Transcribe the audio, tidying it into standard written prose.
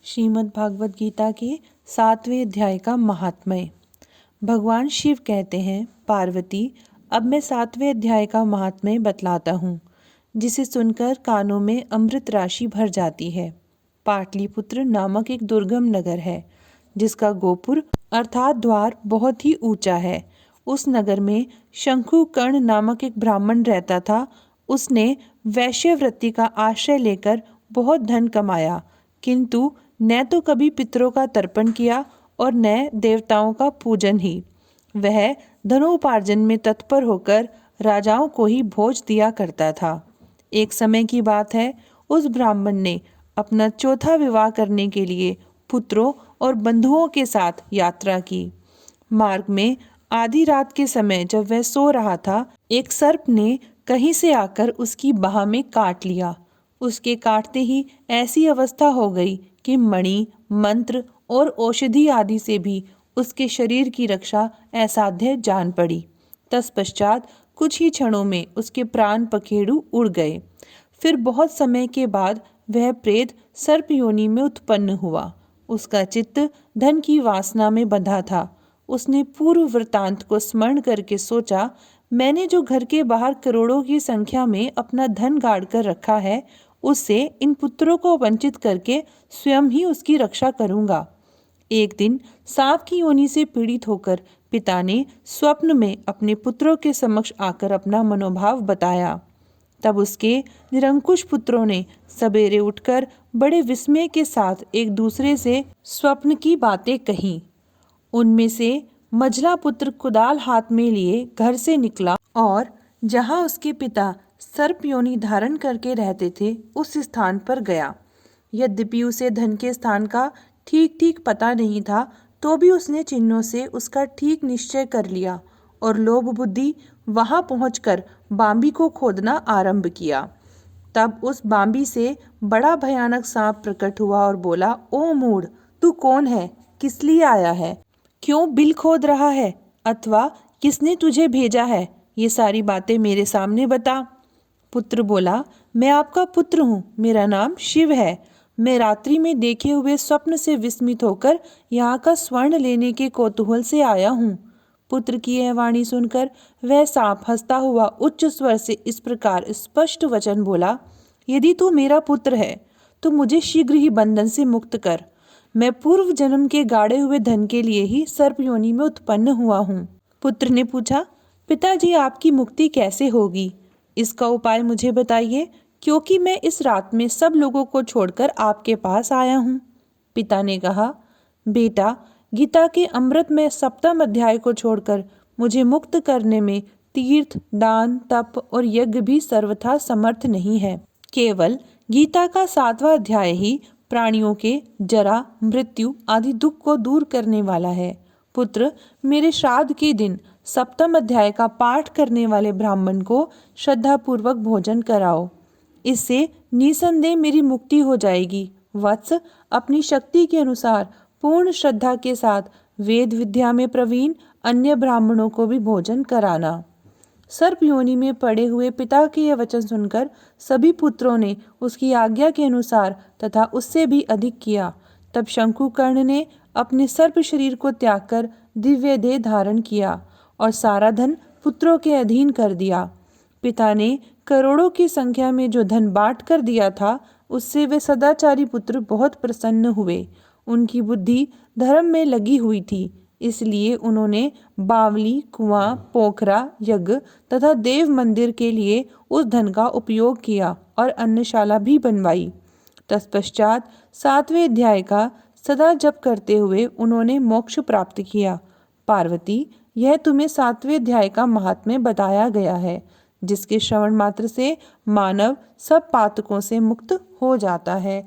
श्रीमद् भागवत गीता के 7वें अध्याय का महात्म्य। भगवान शिव कहते हैं, पार्वती, अब मैं 7वें अध्याय का महात्म्य बतलाता हूँ, जिसे सुनकर कानों में अमृत राशि भर जाती है। पाटलिपुत्र नामक एक दुर्गम नगर है, जिसका गोपुर अर्थात द्वार बहुत ही ऊंचा है। उस नगर में शंकुकर्ण नामक एक ब्राह्मण रहता था। उसने वैश्यवृत्ति का आश्रय लेकर बहुत धन कमाया, किंतु न तो कभी पितरों का तर्पण किया और न देवताओं का पूजन ही। वह धनोपार्जन में तत्पर होकर राजाओं को ही भोज दिया करता था। एक समय की बात है, उस ब्राह्मण ने अपना चौथा विवाह करने के लिए पुत्रों और बंधुओं के साथ यात्रा की। मार्ग में आधी रात के समय जब वह सो रहा था, एक सर्प ने कहीं से आकर उसकी बाह में काट लिया। उसके काटते ही ऐसी अवस्था हो गई कि मणि, मंत्र और औषधि आदि से भी उसके शरीर की रक्षा असाध्य जान पड़ी। तत्पश्चात कुछ ही क्षणों में उसके प्राण पखेरु उड़ गए। फिर बहुत समय के बाद वह प्रेत सर्प योनि में उत्पन्न हुआ। उसका चित्त धन की वासना में बंधा था। उसने पूर्व वृतांत को स्मरण करके सोचा, मैंने जो घर के बाहर करोड़ों की संख्या में अपना धन गाड़ कर रखा है, उससे इन पुत्रों को वंचित करके स्वयं ही उसकी रक्षा करूंगा। एक दिन सांप की योनि से पीड़ित होकर पिता ने स्वप्न में अपने पुत्रों के समक्ष आकर अपना मनोभाव बताया। तब उसके निरंकुश पुत्रों ने सवेरे उठकर बड़े विस्मय के साथ एक दूसरे से स्वप्न की बातें कहीं। उनमें से मझला पुत्र कुदाल हाथ में लिए घर से निकला और जहां उसके पिता सर्प योनि धारण करके रहते थे, उस स्थान पर गया। यद्यपि उसे धन के स्थान का ठीक ठीक पता नहीं था, तो भी उसने चिन्हों से उसका ठीक निश्चय कर लिया और लोभ बुद्धि वहां पहुंचकर बांबी को खोदना आरंभ किया। तब उस बांबी से बड़ा भयानक सांप प्रकट हुआ और बोला, ओ मूढ़, तू कौन है? किस लिए आया है? क्यों बिल खोद रहा है? अथवा किसने तुझे भेजा है? ये सारी बातें मेरे सामने बता। पुत्र बोला, मैं आपका पुत्र हूँ, मेरा नाम शिव है। मैं रात्रि में देखे हुए स्वप्न से विस्मित होकर यहाँ का स्वर्ण लेने के कौतूहल से आया हूँ। पुत्र की यह वाणी सुनकर वह सांप हंसता हुआ उच्च स्वर से इस प्रकार स्पष्ट वचन बोला, यदि तू मेरा पुत्र है तो मुझे शीघ्र ही बंधन से मुक्त कर। मैं पूर्व जन्म के गाड़े हुए धन के लिए ही सर्प योनि में उत्पन्न हुआ हूँ। पुत्र ने पूछा, पिताजी, आपकी मुक्ति कैसे होगी? इसका उपाय मुझे बताइए, क्योंकि मैं इस रात में सब लोगों को छोड़कर आपके पास आया हूँ। पिता ने कहा, बेटा, गीता के अमृत में 7वें अध्याय को छोड़कर मुझे मुक्त करने में तीर्थ, दान, तप और यज्ञ भी सर्वथा समर्थ नहीं है। केवल गीता का 7वां अध्याय ही प्राणियों के जरा, मृत्यु आदि दुख को दूर करने वाला है। पुत्र, मेरे श्राद्ध के दिन 7वें अध्याय का पाठ करने वाले ब्राह्मण को श्रद्धापूर्वक भोजन कराओ। इससे निसंदेह मेरी मुक्ति हो जाएगी। वत्स, अपनी शक्ति के अनुसार पूर्ण श्रद्धा के साथ वेद विद्या में प्रवीण अन्य ब्राह्मणों को भी भोजन कराना। सर्प योनि में पड़े हुए पिता के यह वचन सुनकर सभी पुत्रों ने उसकी आज्ञा के अनुसार तथा उससे भी अधिक किया। तब शंकुकर्ण ने अपने सर्प शरीर को त्याग कर दिव्य देह धारण किया और सारा धन पुत्रों के अधीन कर दिया। पिता ने करोड़ों की संख्या में जो धन बांट कर दिया था, उससे वे सदाचारी पुत्र बहुत प्रसन्न हुए। उनकी बुद्धि धर्म में लगी हुई थी, इसलिए उन्होंने बावली, कुआं, पोखरा, यज्ञ तथा देव मंदिर के लिए उस धन का उपयोग किया और अन्नशाला भी बनवाई। तत्पश्चात 7वें अध्याय का सदा जप करते हुए उन्होंने मोक्ष प्राप्त किया। पार्वती, यह तुम्हें 7वें अध्याय का महात्म्य बताया गया है, जिसके श्रवण मात्र से मानव सब पातकों से मुक्त हो जाता है।